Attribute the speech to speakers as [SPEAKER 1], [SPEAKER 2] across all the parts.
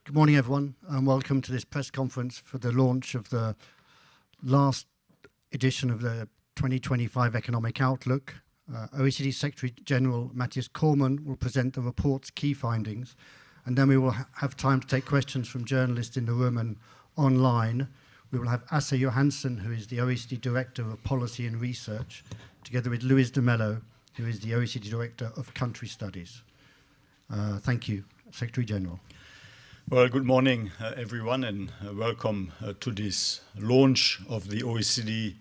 [SPEAKER 1] Good morning, everyone, and welcome to this press conference for the launch of the last edition of the 2025 Economic Outlook. OECD Secretary General Matthias Cormann will present the report's key findings, and then we will have time to take questions from journalists in the room and online. We will have Asa Johansson, who is the OECD Director of Policy and Research, together with Luis de Mello, who is the OECD Director of Country Studies. Thank you, Secretary General.
[SPEAKER 2] Well, good morning, everyone, and welcome to this launch of the OECD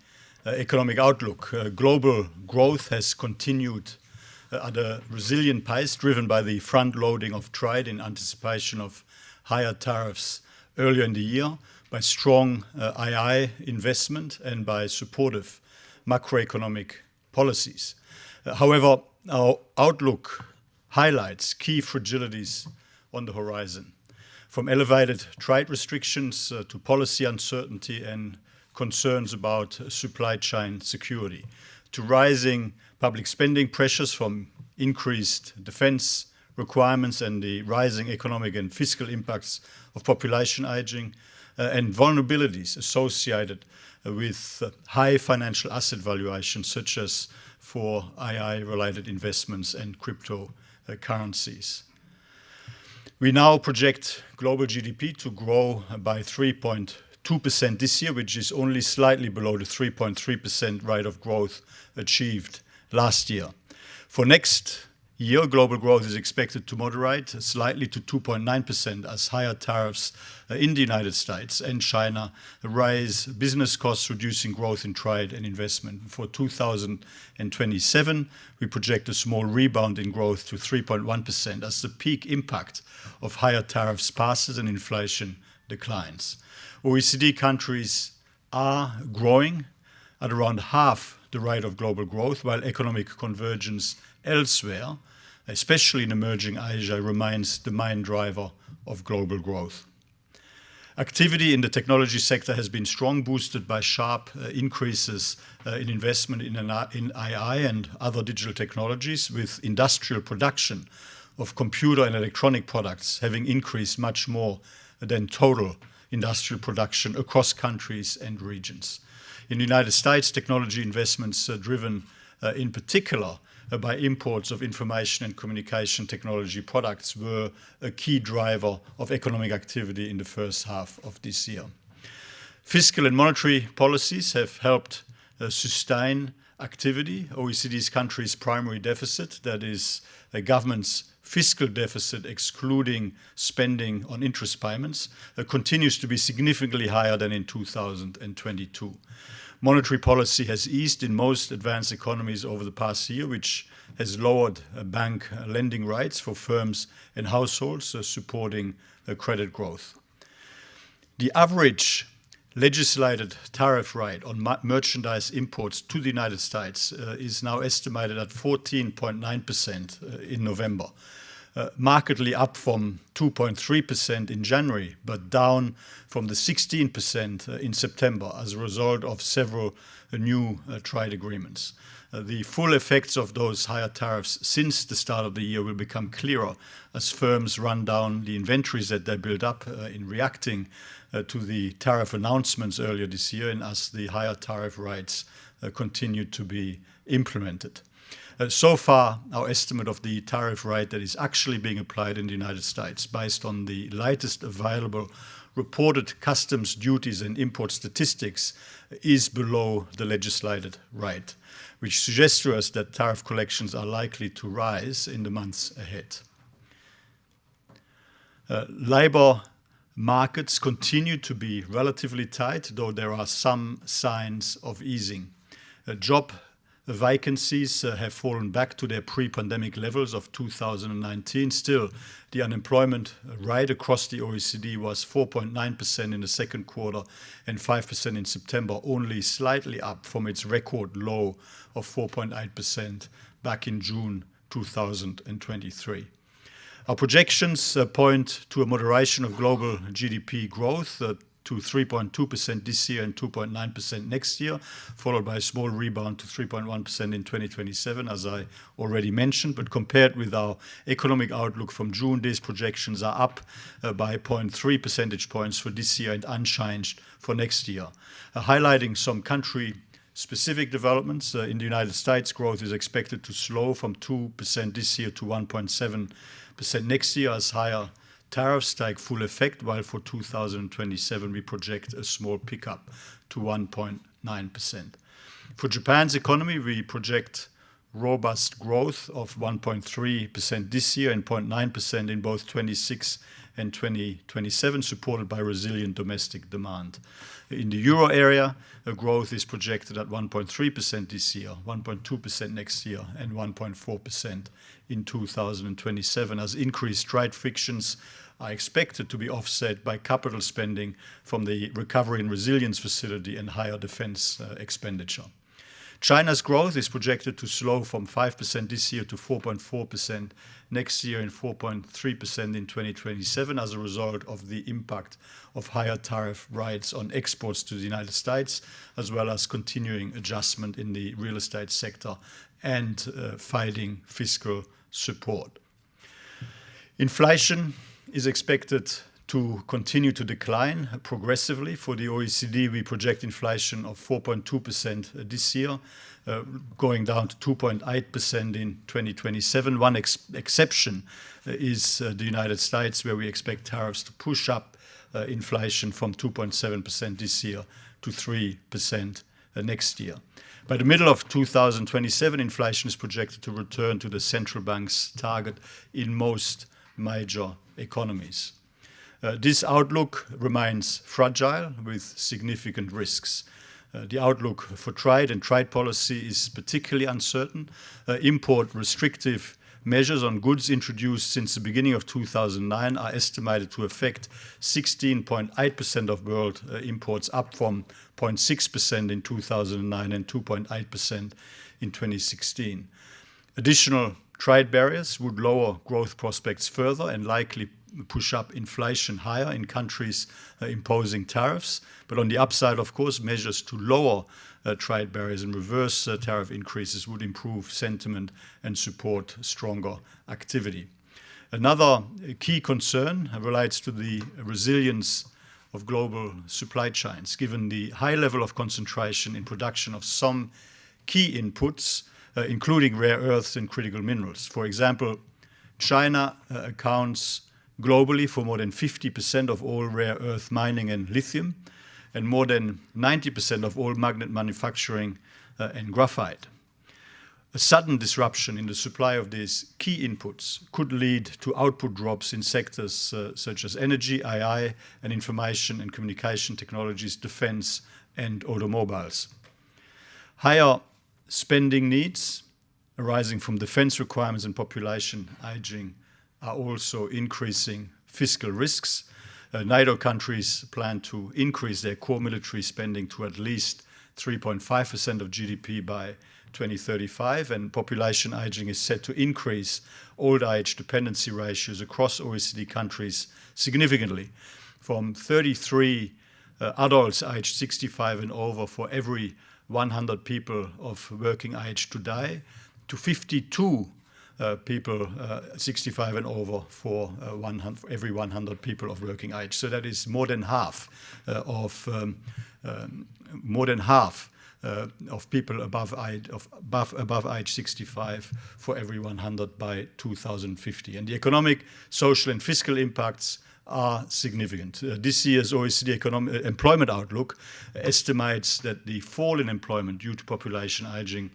[SPEAKER 2] Economic Outlook. Global growth has continued at a resilient pace, driven by the front-loading of trade in anticipation of higher tariffs earlier in the year, by strong II investment, and by supportive macroeconomic policies. However, our outlook highlights key fragilities on the horizon, from elevated trade restrictions to policy uncertainty and concerns about supply chain security, to rising public spending pressures from increased defense requirements and the rising economic and fiscal impacts of population aging, and vulnerabilities associated with high financial asset valuations, such as for II-related investments and cryptocurrencies. We now project global GDP to grow by 3.2% this year, which is only slightly below the 3.3% rate of growth achieved last year. For next year, global growth is expected to moderate slightly to 2.9% as higher tariffs in the United States and China raise business costs, reducing growth in trade and investment. For 2027, we project a small rebound in growth to 3.1% as the peak impact of higher tariffs passes and inflation declines. OECD countries are growing at around half the rate of global growth, while economic convergence elsewhere, especially in emerging Asia, remains the main driver of global growth. Activity in the technology sector has been strong, boosted by sharp increases in investment in AI and other digital technologies, with industrial production of computer and electronic products having increased much more than total industrial production across countries and regions. In the United States, technology investments are driven in particular by imports of information and communication technology products were a key driver of economic activity in the first half of this year. Fiscal and monetary policies have helped sustain activity. OECD's countries' primary deficit, that is a government's fiscal deficit excluding spending on interest payments, continues to be significantly higher than in 2022. Monetary policy has eased in most advanced economies over the past year, which has lowered bank lending rates for firms and households, supporting credit growth. The average legislated tariff rate on merchandise imports to the United States is now estimated at 14.9% in November, markedly up from 2.3% in January, but down from the 16% in September as a result of several new trade agreements. The full effects of those higher tariffs since the start of the year will become clearer as firms run down the inventories that they build up in reacting to the tariff announcements earlier this year, and as the higher tariff rates continue to be implemented. So far, our estimate of the tariff rate that is actually being applied in the United States, based on the latest available reported customs duties and import statistics, is below the legislated rate, which suggests to us that tariff collections are likely to rise in the months ahead. Labor markets continue to be relatively tight, though there are some signs of easing. Job vacancies have fallen back to their pre-pandemic levels of 2019. Still, the unemployment rate across the OECD was 4.9% in the second quarter and 5% in September, only slightly up from its record low of 4.8% back in June 2023. Our projections point to a moderation of global GDP growth to 3.2% this year and 2.9% next year, followed by a small rebound to 3.1% in 2027, as I already mentioned. But compared with our economic outlook from June, these projections are up by 0.3 percentage points for this year and unchanged for next year. Highlighting some country-specific developments, in the United States, growth is expected to slow from 2% this year to 1.7% next year as higher tariffs take full effect, while for 2027 we project a small pickup to 1.9%. For Japan's economy, we project robust growth of 1.3% this year and 0.9% in both 26 and 2027, supported by resilient domestic demand. In the euro area, growth is projected at 1.3% this year, 1.2% next year, and 1.4% in 2027, as increased trade frictions are expected to be offset by capital spending from the Recovery and Resilience Facility and higher defense expenditure. China's growth is projected to slow from 5% this year to 4.4% next year and 4.3% in 2027 as a result of the impact of higher tariff rates on exports to the United States, as well as continuing adjustment in the real estate sector and fading fiscal support. Inflation is expected to continue to decline progressively. For the OECD, we project inflation of 4.2% this year, going down to 2.8% in 2027. One exception is the United States, where we expect tariffs to push up inflation from 2.7% this year to 3% next year. By the middle of 2027, inflation is projected to return to the central bank's target in most major economies. This outlook remains fragile with significant risks. The outlook for trade and trade policy is particularly uncertain. Import restrictive measures on goods introduced since the beginning of 2009 are estimated to affect 16.8% of world imports, up from 0.6% in 2009 and 2.8% in 2016. Additional trade barriers would lower growth prospects further and likely push up inflation higher in countries imposing tariffs. But on the upside, of course, measures to lower trade barriers and reverse tariff increases would improve sentiment and support stronger activity. Another key concern relates to the resilience of global supply chains, given the high level of concentration in production of some key inputs, including rare earths and critical minerals. For example, China accounts globally for more than 50% of all rare earth mining and lithium, and more than 90% of all magnet manufacturing and graphite. A sudden disruption in the supply of these key inputs could lead to output drops in sectors such as energy, AI, and information and communication technologies, defense, and automobiles. Higher spending needs arising from defense requirements and population aging are also increasing fiscal risks. NATO countries plan to increase their core military spending to at least 3.5% of GDP by 2035, and population aging is set to increase old age dependency ratios across OECD countries significantly, from 33 adults aged 65 and over for every 100 people of working age today to 52 people 65 and over for every 100 people of working age. So that is more than half of people above age 65 for every 100 by 2050. And the economic, social, and fiscal impacts are significant. This year's OECD employment outlook estimates that the fall in employment due to population aging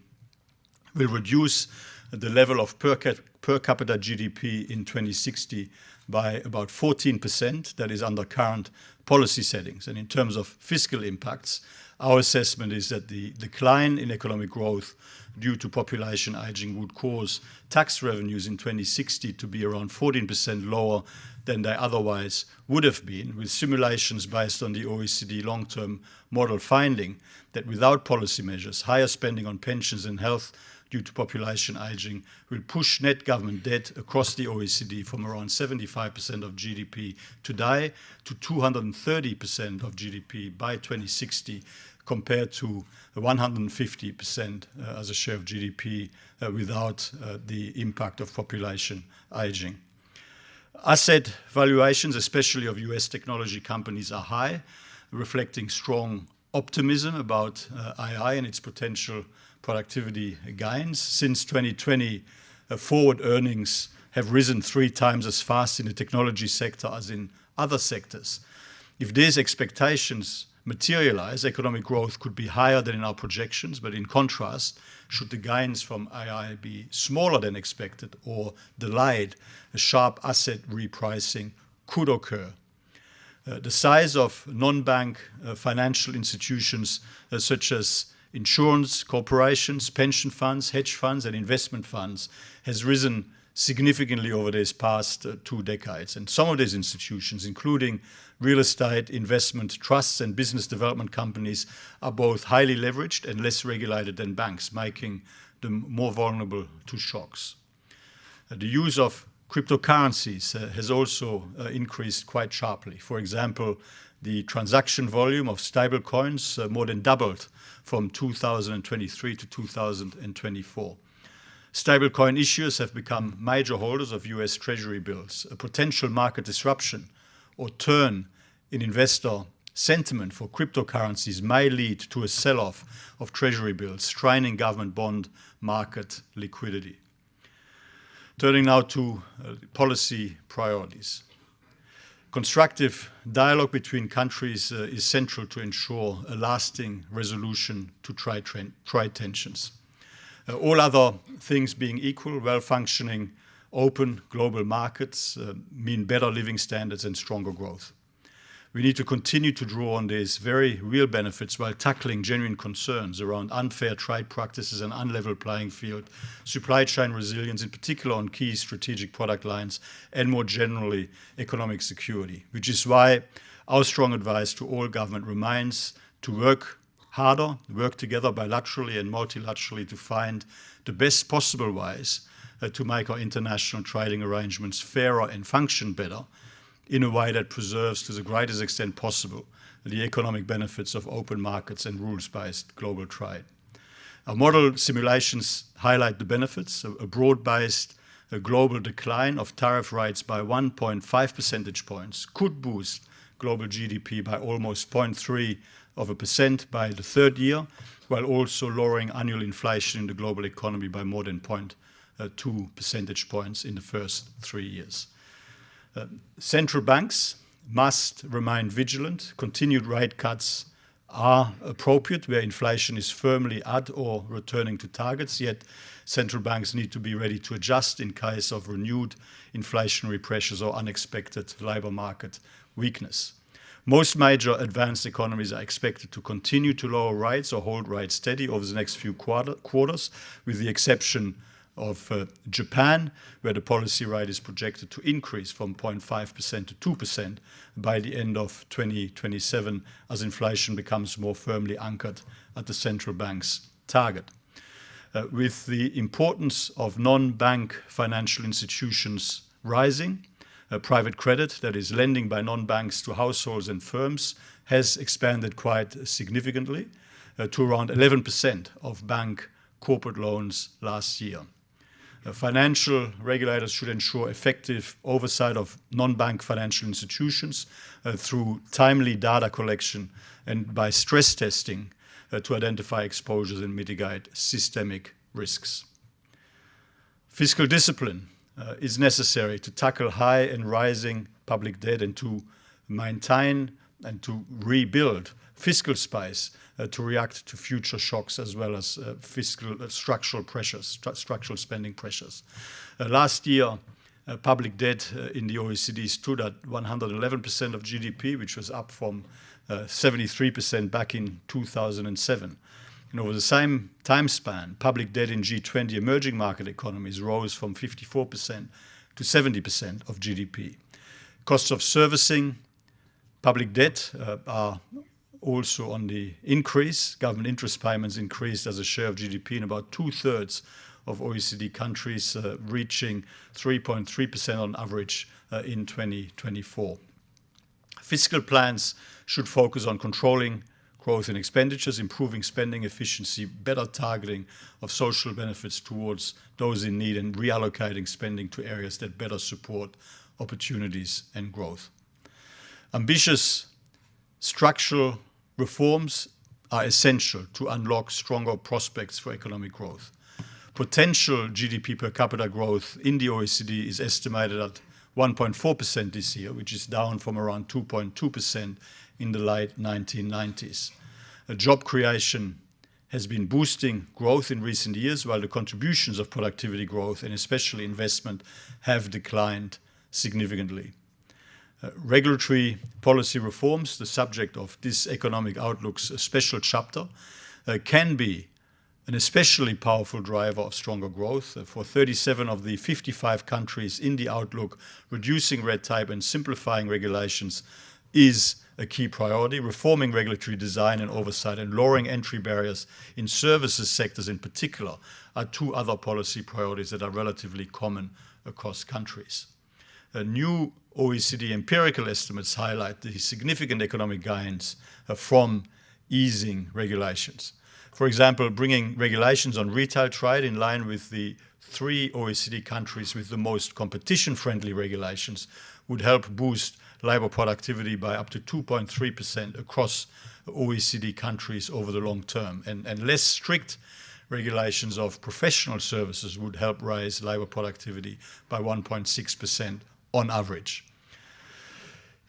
[SPEAKER 2] will reduce the level of per capita GDP in 2060 by about 14%. That is under current policy settings. And in terms of fiscal impacts, our assessment is that the decline in economic growth due to population aging would cause tax revenues in 2060 to be around 14% lower than they otherwise would have been, with simulations based on the OECD long-term model finding that without policy measures, higher spending on pensions and health due to population aging will push net government debt across the OECD from around 75% of GDP today to 230% of GDP by 2060, compared to 150% as a share of GDP without the impact of population aging. Asset valuations, especially of US technology companies, are high, reflecting strong optimism about AI and its potential productivity gains. Since 2020, forward earnings have risen 3 times as fast in the technology sector as in other sectors. If these expectations materialize, economic growth could be higher than in our projections, but in contrast, should the gains from AI be smaller than expected or delayed, a sharp asset repricing could occur. The size of non-bank financial institutions such as insurance corporations, pension funds, hedge funds, and investment funds has risen significantly over these past 2 decades. And some of these institutions, including real estate, investment trusts, and business development companies, are both highly leveraged and less regulated than banks, making them more vulnerable to shocks. The use of cryptocurrencies has also increased quite sharply. For example, the transaction volume of stable coins more than doubled from 2023 to 2024. Stablecoin issuers have become major holders of US Treasury bills. A potential market disruption or turn in investor sentiment for cryptocurrencies may lead to a sell-off of Treasury bills, straining government bond market liquidity. Turning now to policy priorities. Constructive dialogue between countries is central to ensure a lasting resolution to trade tensions. All other things being equal, well-functioning, open global markets mean better living standards and stronger growth. We need to continue to draw on these very real benefits while tackling genuine concerns around unfair trade practices and unlevel playing field, supply chain resilience, in particular on key strategic product lines, and more generally, economic security, which is why our strong advice to all government remains to work harder, work together bilaterally and multilaterally to find the best possible ways to make our international trading arrangements fairer and function better in a way that preserves to the greatest extent possible the economic benefits of open markets and rules-based global trade. Our model simulations highlight the benefits. A broad-based global decline of tariff rates by 1.5 percentage points could boost global GDP by almost 0.3% by the 3rd year, while also lowering annual inflation in the global economy by more than 0.2 percentage points in the first 3 years. Central banks must remain vigilant. Continued rate cuts are appropriate where inflation is firmly at or returning to targets, yet central banks need to be ready to adjust in case of renewed inflationary pressures or unexpected labour market weakness. Most major advanced economies are expected to continue to lower rates or hold rates steady over the next few quarters, with the exception of Japan, where the policy rate is projected to increase from 0.5% to 2% by the end of 2027 as inflation becomes more firmly anchored at the central bank's target. With the importance of non-bank financial institutions rising, private credit, that is lending by non-banks to households and firms, has expanded quite significantly to around 11% of bank corporate loans last year. Financial regulators should ensure effective oversight of non-bank financial institutions through timely data collection and by stress testing to identify exposures and mitigate systemic risks. Fiscal discipline is necessary to tackle high and rising public debt and to maintain and to rebuild fiscal space to react to future shocks as well as fiscal structural pressures, structural spending pressures. Last year, public debt in the OECD stood at 111% of GDP, which was up from 73% back in 2007. And over the same time span, public debt in G20 emerging market economies rose from 54% to 70% of GDP. Costs of servicing public debt are also on the increase. Government interest payments increased as a share of GDP in about 2/3 of OECD countries, reaching 3.3% on average in 2024. Fiscal plans should focus on controlling growth in expenditures, improving spending efficiency, better targeting of social benefits towards those in need, and reallocating spending to areas that better support opportunities and growth. Ambitious structural reforms are essential to unlock stronger prospects for economic growth. Potential GDP per capita growth in the OECD is estimated at 1.4% this year, which is down from around 2.2% in the late 1990s. Job creation has been boosting growth in recent years, while the contributions of productivity growth and especially investment have declined significantly. Regulatory policy reforms, the subject of this Economic Outlook's special chapter, can be an especially powerful driver of stronger growth. For 37 of the 55 countries in the Outlook, reducing red tape and simplifying regulations is a key priority. Reforming regulatory design and oversight and lowering entry barriers in services sectors in particular are two other policy priorities that are relatively common across countries. New OECD empirical estimates highlight the significant economic gains from easing regulations. For example, bringing regulations on retail trade in line with the 3 OECD countries with the most competition-friendly regulations would help boost labor productivity by up to 2.3% across OECD countries over the long term. And less strict regulations of professional services would help raise labor productivity by 1.6% on average.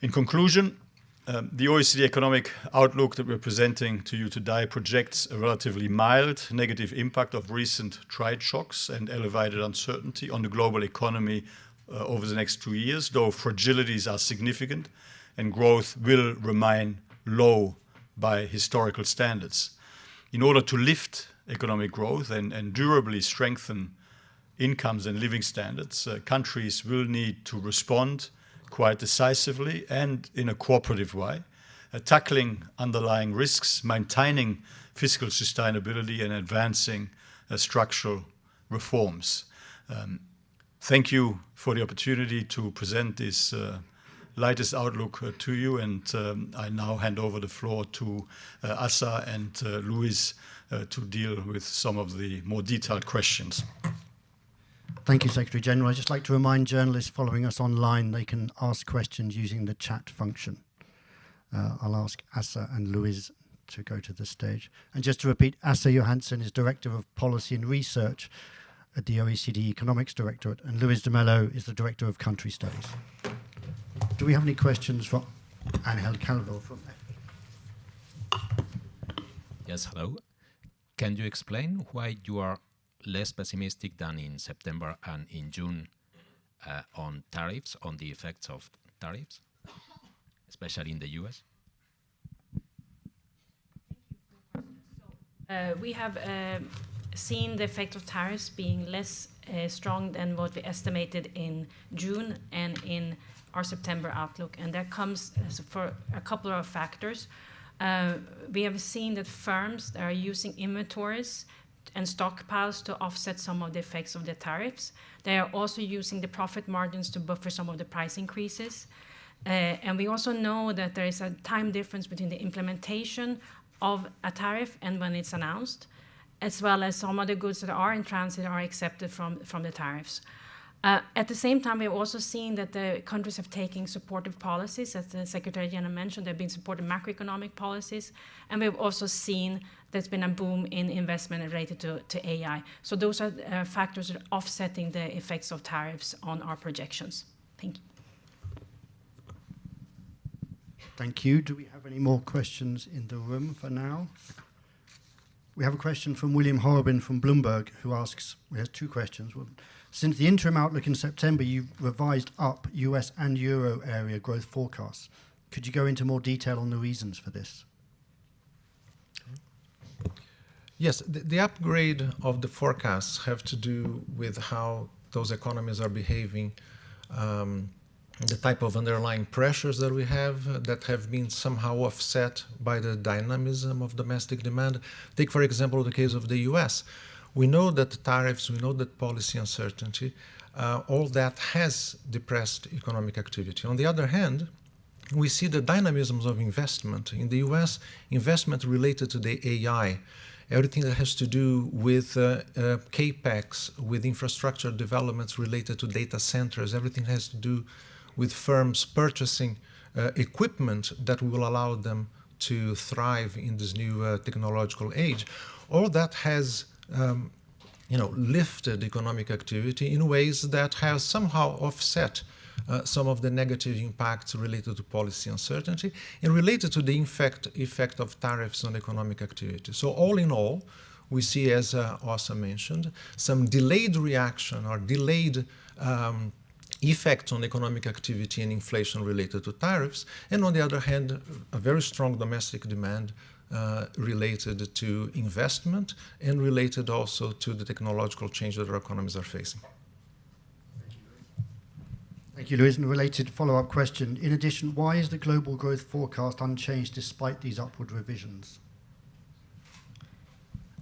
[SPEAKER 2] In conclusion, the OECD Economic Outlook that we're presenting to you today projects a relatively mild negative impact of recent trade shocks and elevated uncertainty on the global economy over the next 2 years, though fragilities are significant and growth will remain low by historical standards. In order to lift economic growth and durably strengthen incomes and living standards, countries will need to respond quite decisively and in a cooperative way, tackling underlying risks, maintaining fiscal sustainability and advancing structural reforms. Thank you for the opportunity to present this latest outlook to you, and I now hand over the floor to Asa and Luis to deal with some of the more detailed questions.
[SPEAKER 1] Thank you, Secretary General. I'd just like to remind journalists following us online they can ask questions using the chat function. I'll ask Asa and Luis to go to the stage. And just to repeat, Asa Johansson is Director of Policy and Research at the OECD Economics Directorate, and Luis de Mello is the Director of Country Studies. Do we have any questions from Angel Calvo from
[SPEAKER 3] Yes, hello. Can you explain why you are less pessimistic than in September and in June on tariffs, on the effects of tariffs, especially in the US?
[SPEAKER 4] We have seen the effect of tariffs being less strong than what we estimated in June and in our September outlook, and that comes for a couple of factors. We have seen that firms that are using inventories and stockpiles to offset some of the effects of the tariffs. They are also using the profit margins to buffer some of the price increases. And we also know that there is a time difference between the implementation of a tariff and when it's announced, as well as some of the goods that are in transit are accepted from the tariffs. At the same time, we've also seen that the countries have taken supportive policies. As the Secretary General mentioned, they've been supporting macroeconomic policies. And we've also seen there's been a boom in investment related to AI. So those are factors that are offsetting the effects of tariffs on our projections. Thank you.
[SPEAKER 1] Thank you. Do we have any more questions in the room for now? We have a question from William Horobin from Bloomberg, who asks, we have 2 questions. Well, since the interim outlook in September, you've revised up US and Euro area growth forecasts. Could you go into more detail on the reasons for this?
[SPEAKER 5] Yes, the upgrade of the forecasts have to do with how those economies are behaving the type of underlying pressures that we have that have been somehow offset by the dynamism of domestic demand. Take, for example, the case of the US. We know that tariffs, we know that policy uncertainty, all that has depressed economic activity. On the other hand, we see the dynamisms of investment. In the US, investment related to the AI, everything that has to do with CAPEX, with infrastructure developments related to data centers, everything has to do with firms purchasing equipment that will allow them to thrive in this new technological age. All that has lifted economic activity in ways that have somehow offset some of the negative impacts related to policy uncertainty and related to the effect of tariffs on economic activity. So all in all, we see, as Åsa mentioned, some delayed reaction or delayed effects on economic activity and inflation related to tariffs, and on the other hand, a very strong domestic demand related to investment and related also to the technological change that our economies are facing.
[SPEAKER 1] Thank you, Luis. And a related follow-up question. In addition, why is the global growth forecast unchanged despite these upward revisions?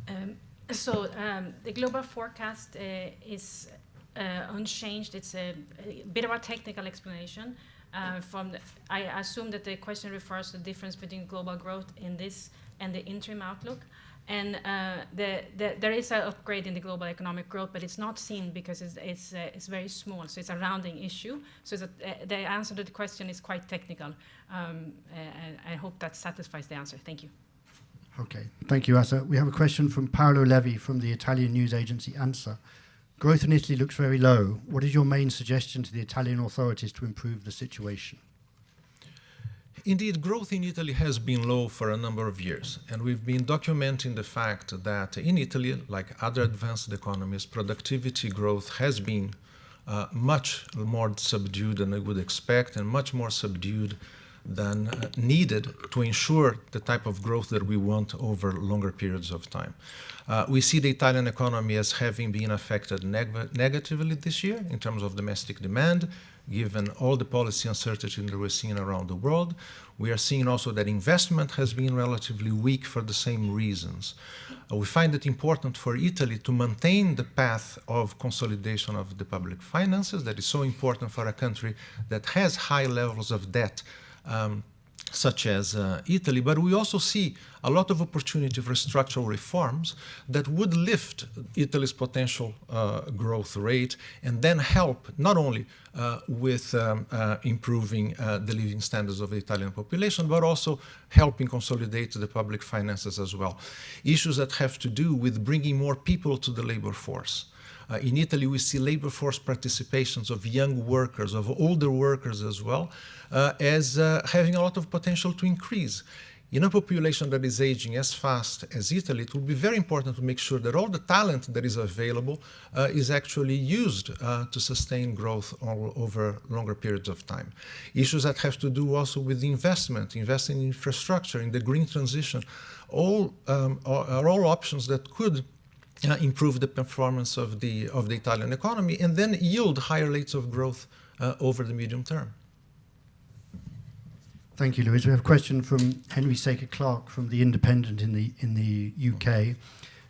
[SPEAKER 4] The global forecast is unchanged. It's a bit of a technical explanation. I assume that the question refers to the difference between global growth in this and the interim outlook. And there is an upgrade in the global economic growth, but it's not seen because it's very small. So it's a rounding issue. So the answer to the question is quite technical. I hope that satisfies the answer. Thank you.
[SPEAKER 1] Okay, thank you, Åsa. We have a question from Paolo Levi from the Italian news agency ANSA. Growth in Italy looks very low. What is your main suggestion to the Italian authorities to improve the situation?
[SPEAKER 5] Indeed, growth in Italy has been low for a number of years, and we've been documenting the fact that in Italy, like other advanced economies, productivity growth has been much more subdued than I would expect and much more subdued than needed to ensure the type of growth that we want over longer periods of time. We see the Italian economy as having been affected negatively this year in terms of domestic demand, given all the policy uncertainty that we're seeing around the world. We are seeing also that investment has been relatively weak for the same reasons. We find it important for Italy to maintain the path of consolidation of the public finances that is so important for a country that has high levels of debt, such as Italy, but we also see a lot of opportunity for structural reforms that would lift Italy's potential growth rate and then help not only with improving the living standards of the Italian population, but also helping consolidate the public finances as well. Issues that have to do with bringing more people to the labor force. In Italy, we see labor force participations of young workers, of older workers as well, as having a lot of potential to increase. In a population that is aging as fast as Italy, it will be very important to make sure that all the talent that is available is actually used to sustain growth over longer periods of time. Issues that have to do also with investment, investing in infrastructure, in the green transition, are all options that could improve the performance of the Italian economy and then yield higher rates of growth over the medium term.
[SPEAKER 1] Thank you, Luis. We have a question from Henry Saker Clark from The Independent in the UK.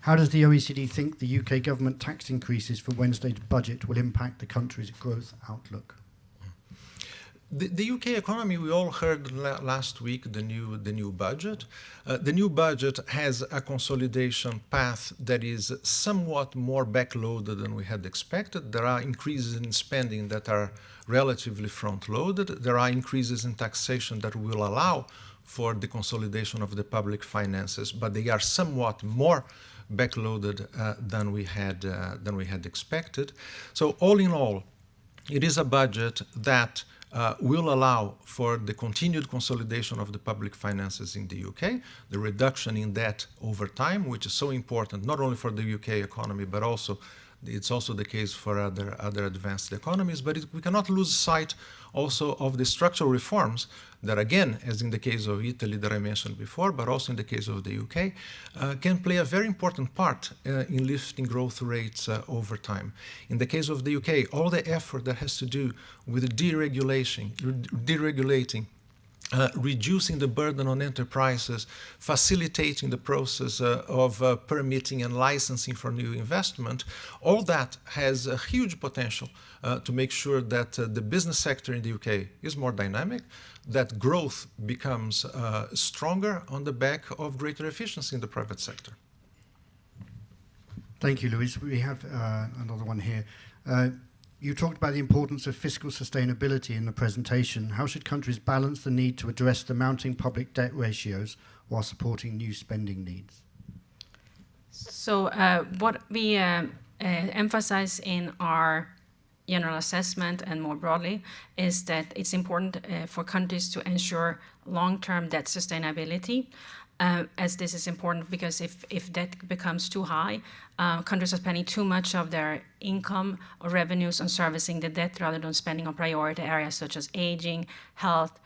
[SPEAKER 1] How does the OECD think the UK government tax increases for Wednesday's budget will impact the country's growth outlook?
[SPEAKER 5] The UK economy, we all heard last week the new budget. The new budget has a consolidation path that is somewhat more backloaded than we had expected. There are increases in spending that are relatively front-loaded. There are increases in taxation that will allow for the consolidation of the public finances, but they are somewhat more backloaded than we had expected. So all in all, it is a budget that will allow for the continued consolidation of the public finances in the UK, the reduction in debt over time, which is so important not only for the UK economy, but also It's also the case for other advanced economies, but we cannot lose sight also of the structural reforms that, again, as in the case of Italy that I mentioned before, but also in the case of the UK, can play a very important part in lifting growth rates over time. In the case of the UK, all the effort that has to do with deregulating, reducing the burden on enterprises, facilitating the process of permitting and licensing for new investment, all that has a huge potential to make sure that the business sector in the UK is more dynamic, that growth becomes stronger on the back of greater efficiency in the private sector.
[SPEAKER 1] Thank you, Luis. We have another one here. You talked about the importance of fiscal sustainability in the presentation. How should countries balance the need to address the mounting public debt ratios while supporting new spending needs?
[SPEAKER 4] So what we emphasize in our general assessment and more broadly is that it's important for countries to ensure long-term debt sustainability. As this is important because if debt becomes too high, countries are spending too much of their income or revenues on servicing the debt rather than spending on priority areas such as aging, health,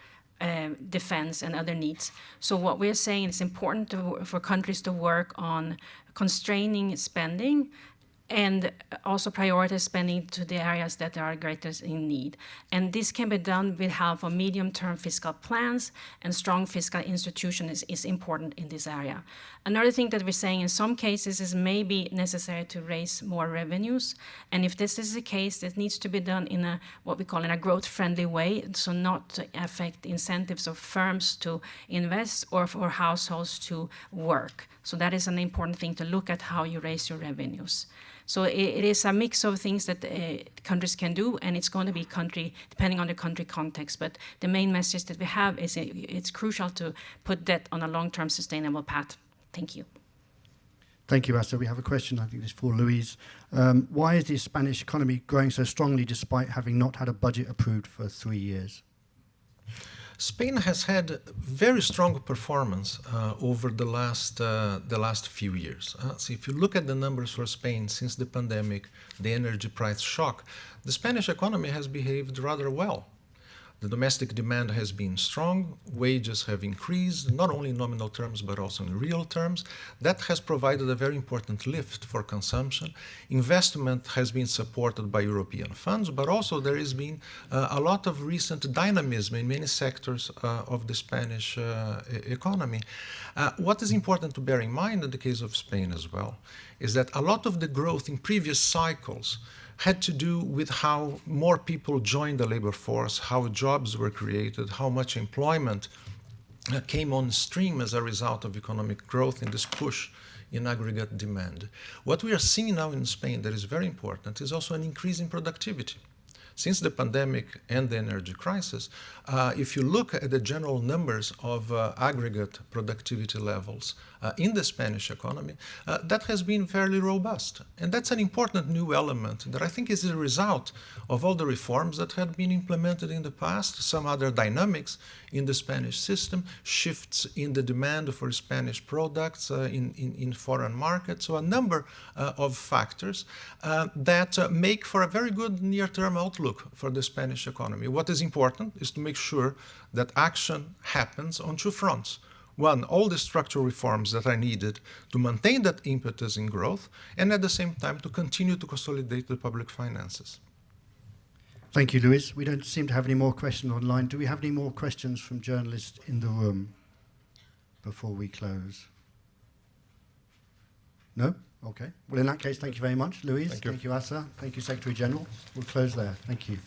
[SPEAKER 4] defense, and other needs. So what we're saying, it's important for countries to work on constraining spending and also prioritize spending to the areas that are greatest in need. And this can be done with help of medium-term fiscal plans, and strong fiscal institutions is important in this area. Another thing that we're saying in some cases is maybe necessary to raise more revenues, and if this is the case, it needs to be done in a what we call in a growth-friendly way, so not to affect incentives of firms to invest or for households to work. So that is an important thing to look at how you raise your revenues. So it is a mix of things that countries can do, and it's going to be depending on the country context. But the main message that we have is it's crucial to put debt on a long-term sustainable path. Thank you.
[SPEAKER 1] Thank you, Asa. We have a question, I think this is for Luis. Why is the Spanish economy growing so strongly despite having not had a budget approved for 3 years?
[SPEAKER 5] Spain has had very strong performance over the last few years. So if you look at the numbers for Spain since the pandemic, the energy price shock, the Spanish economy has behaved rather well. The domestic demand has been strong, wages have increased, not only in nominal terms, but also in real terms. That has provided a very important lift for consumption. Investment has been supported by European funds, but also there has been a lot of recent dynamism in many sectors of the Spanish economy. What is important to bear in mind in the case of Spain as well is that a lot of the growth in previous cycles had to do with how more people joined the labor force, how jobs were created, how much employment came on stream as a result of economic growth and this push in aggregate demand. What we are seeing now in Spain that is very important is also an increase in productivity. Since the pandemic and the energy crisis, if you look at the general numbers of aggregate productivity levels in the Spanish economy, that has been fairly robust. And that's an important new element that I think is a result of all the reforms that had been implemented in the past, some other dynamics in the Spanish system, shifts in the demand for Spanish products in foreign markets, so a number of factors that make for a very good near-term outlook for the Spanish economy. What is important is to make sure that action happens on two fronts. One, all the structural reforms that are needed to maintain that impetus in growth, and at the same time to continue to consolidate the public finances.
[SPEAKER 1] Thank you, Luis. We don't seem to have any more questions online. Do we have any more questions from journalists in the room before we close? No? Okay. Well, in that case, thank you very much, Luis.
[SPEAKER 5] Thank you.
[SPEAKER 1] Thank you, Asa. Thank you, Secretary General. We'll close there. Thank you.